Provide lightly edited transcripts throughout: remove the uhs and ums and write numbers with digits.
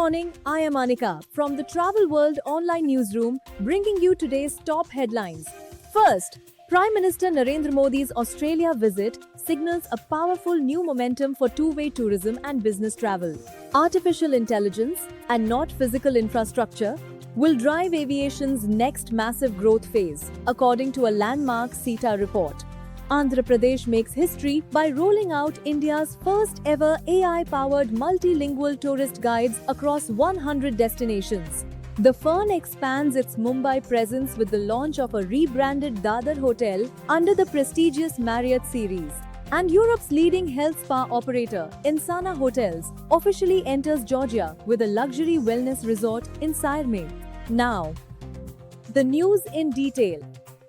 morning, I am Anika from the Travel World online newsroom, bringing you today's top headlines. First, Prime Minister Narendra Modi's Australia visit signals a powerful new momentum for two-way tourism and business travel. Artificial intelligence, and not physical infrastructure, will drive aviation's next massive growth phase, according to a landmark SITA report. Andhra Pradesh makes history by rolling out India's first ever AI-powered multilingual tourist guides across 100 destinations. The firm expands its Mumbai presence with the launch of a rebranded Dadar hotel under the prestigious Marriott series. And Europe's leading health spa operator, Insana Hotels, officially enters Georgia with a luxury wellness resort in Sairme. Now, the news in detail.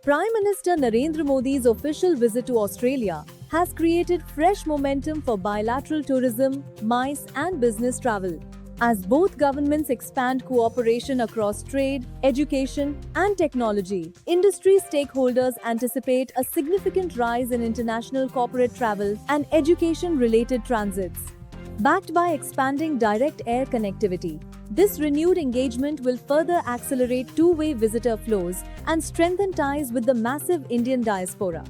Prime Minister Narendra Modi's official visit to Australia has created fresh momentum for bilateral tourism, MICE and business travel. As both governments expand cooperation across trade, education and technology, industry stakeholders anticipate a significant rise in international corporate travel and education-related transits. Backed by expanding direct air connectivity, this renewed engagement will further accelerate two-way visitor flows and strengthen ties with the massive Indian diaspora.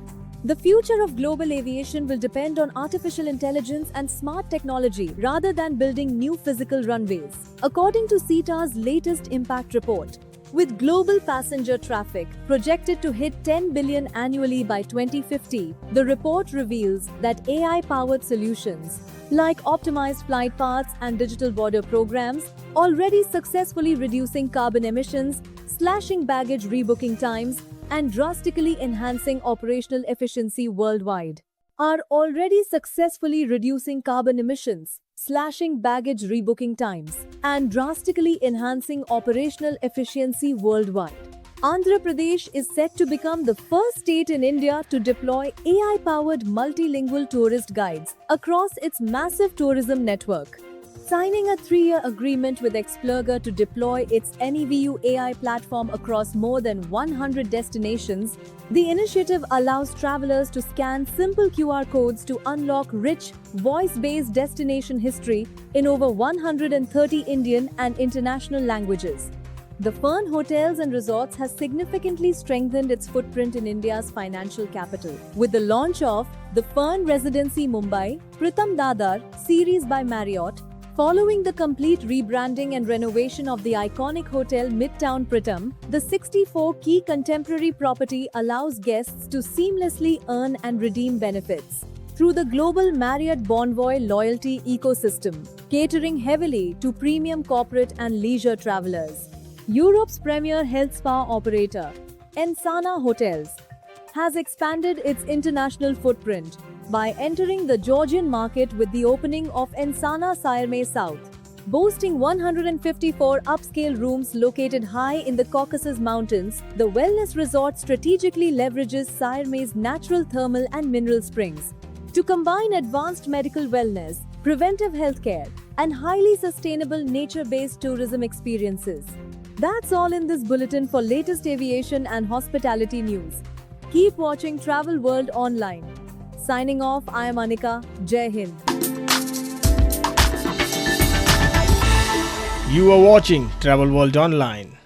The future of global aviation will depend on artificial intelligence and smart technology rather than building new physical runways, according to SITA's latest impact report. With global passenger traffic projected to hit 10 billion annually by 2050, the report reveals that AI-powered solutions like optimized flight paths and digital border programs, already successfully reducing carbon emissions, slashing baggage rebooking times, and drastically enhancing operational efficiency worldwide, are already successfully reducing carbon emissions, slashing baggage rebooking times, and drastically enhancing operational efficiency worldwide. Andhra Pradesh is set to become the first state in India to deploy AI-powered multilingual tourist guides across its massive tourism network. Signing a 3-year agreement with Xplorger to deploy its NEVU AI platform across more than 100 destinations, the initiative allows travelers to scan simple QR codes to unlock rich, voice-based destination history in over 130 Indian and international languages. The Fern Hotels and Resorts has significantly strengthened its footprint in India's financial capital, with the launch of the Fern Residency Mumbai, Pritham Dadar series by Marriott. Following the complete rebranding and renovation of the iconic hotel Midtown Pritham, the 64-key contemporary property allows guests to seamlessly earn and redeem benefits through the global Marriott Bonvoy loyalty ecosystem, catering heavily to premium corporate and leisure travelers. Europe's premier health spa operator, Insana Hotels, has expanded its international footprint by entering the Georgian market with the opening of Insana Sairme South. Boasting 154 upscale rooms located high in the Caucasus Mountains, the wellness resort strategically leverages Sairme's natural thermal and mineral springs to combine advanced medical wellness, preventive healthcare, and highly sustainable nature-based tourism experiences. That's all in this bulletin for latest aviation and hospitality news. Keep watching Travel World Online. Signing off, I am Anika. Jai Hind. You are watching Travel World Online.